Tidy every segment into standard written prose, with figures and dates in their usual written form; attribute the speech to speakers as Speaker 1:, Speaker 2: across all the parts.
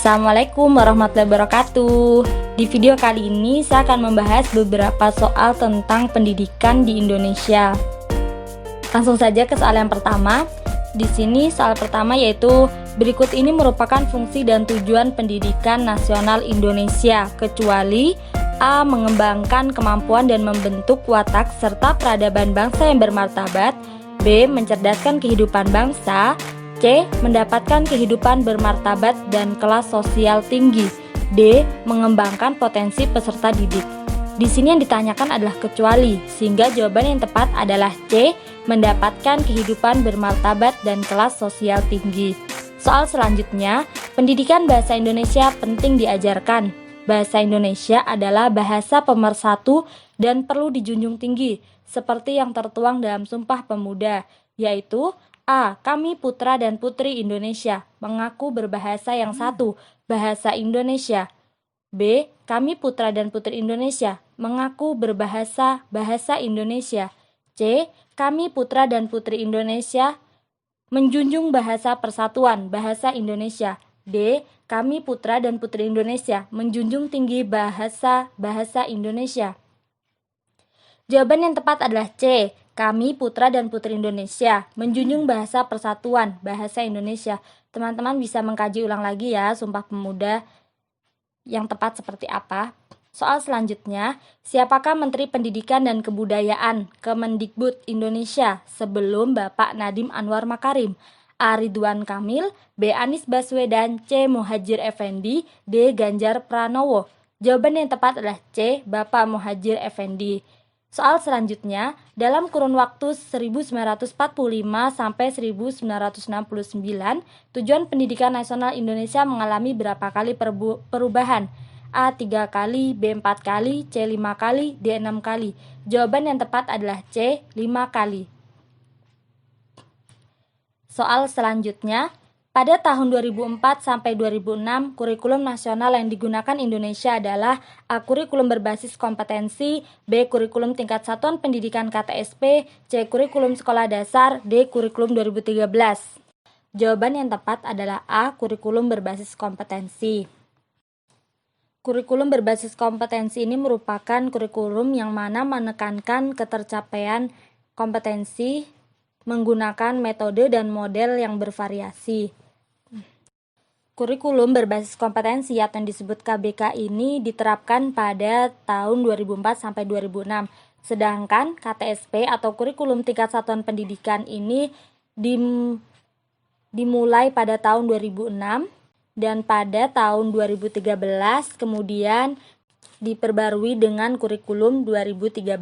Speaker 1: Assalamualaikum warahmatullahi wabarakatuh. Di video kali ini saya akan membahas beberapa soal tentang pendidikan di Indonesia. Langsung saja ke soal yang pertama. Di sini soal pertama yaitu berikut ini merupakan fungsi dan tujuan pendidikan nasional Indonesia kecuali A. Mengembangkan kemampuan dan membentuk watak serta peradaban bangsa yang bermartabat, B. Mencerdaskan kehidupan bangsa, C. Mendapatkan kehidupan bermartabat dan kelas sosial tinggi, D. Mengembangkan potensi peserta didik. Di sini yang ditanyakan adalah kecuali, sehingga jawaban yang tepat adalah C. Mendapatkan kehidupan bermartabat dan kelas sosial tinggi. Soal selanjutnya, pendidikan bahasa Indonesia penting diajarkan. Bahasa Indonesia adalah bahasa pemersatu dan perlu dijunjung tinggi, seperti yang tertuang dalam Sumpah Pemuda, yaitu A. Kami putra dan putri Indonesia mengaku berbahasa yang satu, bahasa Indonesia. B. Kami putra dan putri Indonesia mengaku berbahasa bahasa Indonesia. C. Kami putra dan putri Indonesia menjunjung bahasa persatuan bahasa Indonesia. D. Kami putra dan putri Indonesia menjunjung tinggi bahasa Indonesia. Jawaban yang tepat adalah C. Kami putra dan putri Indonesia menjunjung bahasa persatuan bahasa Indonesia. Teman-teman bisa mengkaji ulang lagi ya Sumpah Pemuda yang tepat seperti apa. Soal selanjutnya, siapakah Menteri Pendidikan dan Kebudayaan Kemendikbud Indonesia sebelum Bapak Nadiem Anwar Makarim? A. Ridwan Kamil, B. Anies Baswedan, C. Muhadjir Effendi, D. Ganjar Pranowo. Jawaban yang tepat adalah C. Bapak Muhadjir Effendi. Soal selanjutnya, dalam kurun waktu 1945 sampai 1969, tujuan pendidikan nasional Indonesia mengalami berapa kali perubahan? A. 3 kali, B. 4 kali, C. 5 kali, D. 6 kali. Jawaban yang tepat adalah C. 5 kali. Soal selanjutnya, pada tahun 2004 sampai 2006, kurikulum nasional yang digunakan Indonesia adalah A. Kurikulum berbasis kompetensi, B. Kurikulum tingkat satuan pendidikan KTSP, C. Kurikulum sekolah dasar, D. Kurikulum 2013. Jawaban yang tepat adalah A. Kurikulum berbasis kompetensi. Kurikulum berbasis kompetensi ini merupakan kurikulum yang mana menekankan ketercapaian kompetensi menggunakan metode dan model yang bervariasi. Kurikulum berbasis kompetensi atau yang disebut KBK ini diterapkan pada tahun 2004 sampai 2006. Sedangkan KTSP atau kurikulum tingkat satuan pendidikan ini dimulai pada tahun 2006 dan pada tahun 2013 kemudian diperbarui dengan kurikulum 2013.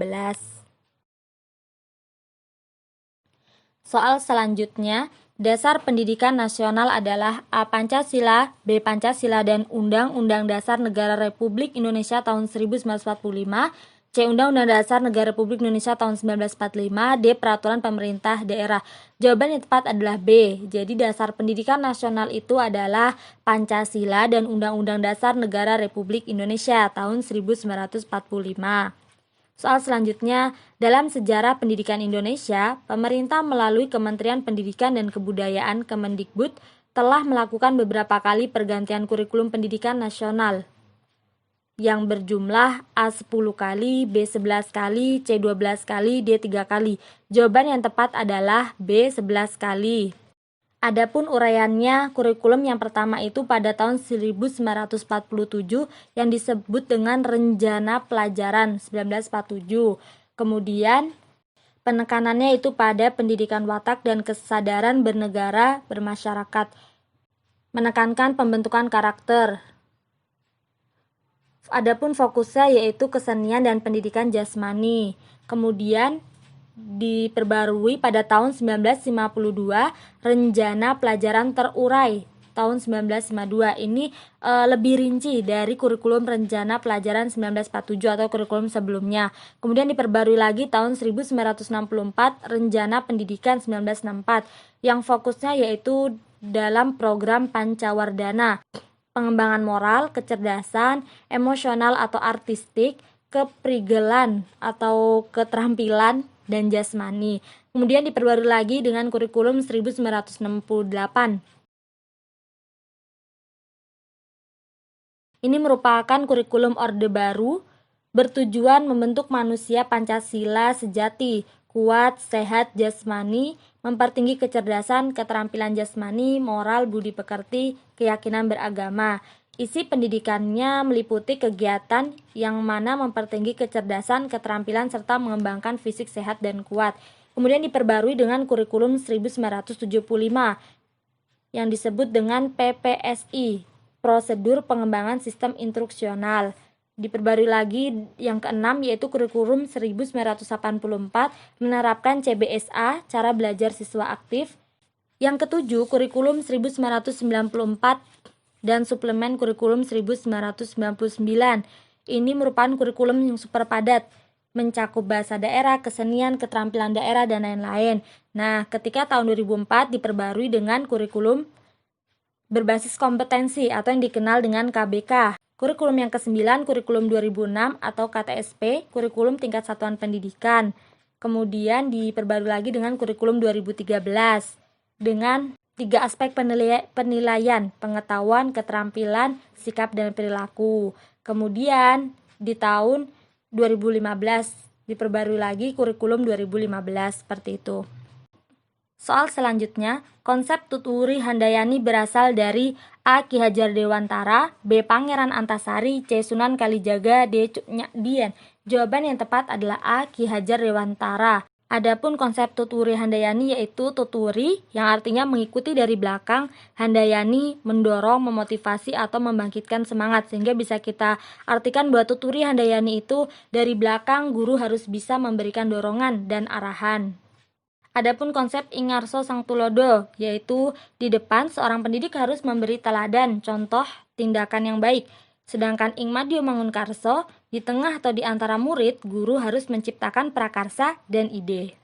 Speaker 1: Soal selanjutnya, dasar pendidikan nasional adalah A. Pancasila, B. Pancasila dan Undang-Undang Dasar Negara Republik Indonesia tahun 1945, C. Undang-Undang Dasar Negara Republik Indonesia tahun 1945, D. Peraturan Pemerintah Daerah. Jawaban yang tepat adalah B. Jadi dasar pendidikan nasional itu adalah Pancasila dan Undang-Undang Dasar Negara Republik Indonesia tahun 1945. Soal selanjutnya, dalam sejarah pendidikan Indonesia, pemerintah melalui Kementerian Pendidikan dan Kebudayaan Kemendikbud telah melakukan beberapa kali pergantian kurikulum pendidikan nasional yang berjumlah A 10 kali, B 11 kali, C 12 kali, D 3 kali. Jawaban yang tepat adalah B 11 kali. Adapun uraiannya, kurikulum yang pertama itu pada tahun 1947 yang disebut dengan Rencana Pelajaran 1947. Kemudian penekanannya itu pada pendidikan watak dan kesadaran bernegara bermasyarakat. Menekankan pembentukan karakter. Adapun fokusnya yaitu kesenian dan pendidikan jasmani. Kemudian diperbarui pada tahun 1952 Rencana Pelajaran Terurai tahun 1952. Ini lebih rinci dari kurikulum Rencana Pelajaran 1947 atau kurikulum sebelumnya. Kemudian diperbarui lagi tahun 1964 Rencana Pendidikan 1964 yang fokusnya yaitu dalam program Pancawardhana, pengembangan moral, kecerdasan, emosional atau artistik, keprigelan atau keterampilan dan jasmani. Kemudian diperbarui lagi dengan kurikulum 1968. Ini merupakan kurikulum Orde Baru bertujuan membentuk manusia Pancasila sejati, kuat, sehat jasmani, mempertinggi kecerdasan, keterampilan jasmani, moral, budi pekerti, keyakinan beragama. Isi pendidikannya meliputi kegiatan yang mana mempertinggi kecerdasan, keterampilan, serta mengembangkan fisik sehat dan kuat. Kemudian diperbarui dengan kurikulum 1975 yang disebut dengan PPSI, Prosedur Pengembangan Sistem Instruksional. Diperbarui lagi yang keenam yaitu kurikulum 1984 menerapkan CBSA, cara belajar siswa aktif. Yang ketujuh kurikulum 1994 dan suplemen kurikulum 1999. Ini merupakan kurikulum yang super padat, mencakup bahasa daerah, kesenian, keterampilan daerah, dan lain-lain. Nah, ketika tahun 2004 diperbarui dengan kurikulum berbasis kompetensi atau yang dikenal dengan KBK. Kurikulum yang ke-9, kurikulum 2006 atau KTSP, kurikulum tingkat satuan pendidikan. Kemudian diperbarui lagi dengan kurikulum 2013 dengan 3 aspek penilaian, pengetahuan, keterampilan, sikap, dan perilaku. Kemudian di tahun 2015 diperbarui lagi kurikulum 2015 seperti itu. Soal selanjutnya, konsep Tuturi Handayani berasal dari A. Ki Hajar Dewantara, B. Pangeran Antasari, C. Sunan Kalijaga, D. Cuk Nyak Dien. Jawaban yang tepat adalah A. Ki Hajar Dewantara. Adapun konsep Tuturi Handayani yaitu tuturi yang artinya mengikuti dari belakang, handayani mendorong, memotivasi atau membangkitkan semangat, sehingga bisa kita artikan bahwa tuturi handayani itu dari belakang guru harus bisa memberikan dorongan dan arahan. Adapun konsep Ingarso Sang Tulodo, yaitu di depan seorang pendidik harus memberi teladan, contoh, tindakan yang baik. Sedangkan Ing Madyo Mangunkarso, di tengah atau di antara murid, guru harus menciptakan prakarsa dan ide.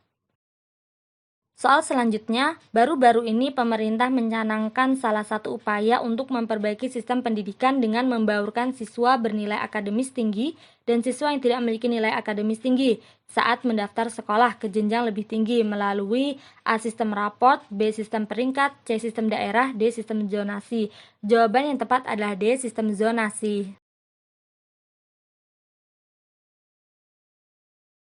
Speaker 1: Soal selanjutnya, baru-baru ini pemerintah mencanangkan salah satu upaya untuk memperbaiki sistem pendidikan dengan membaurkan siswa bernilai akademis tinggi dan siswa yang tidak memiliki nilai akademis tinggi saat mendaftar sekolah ke jenjang lebih tinggi melalui A. Sistem raport, B. Sistem peringkat, C. Sistem daerah, D. Sistem zonasi. Jawaban yang tepat adalah D. Sistem zonasi.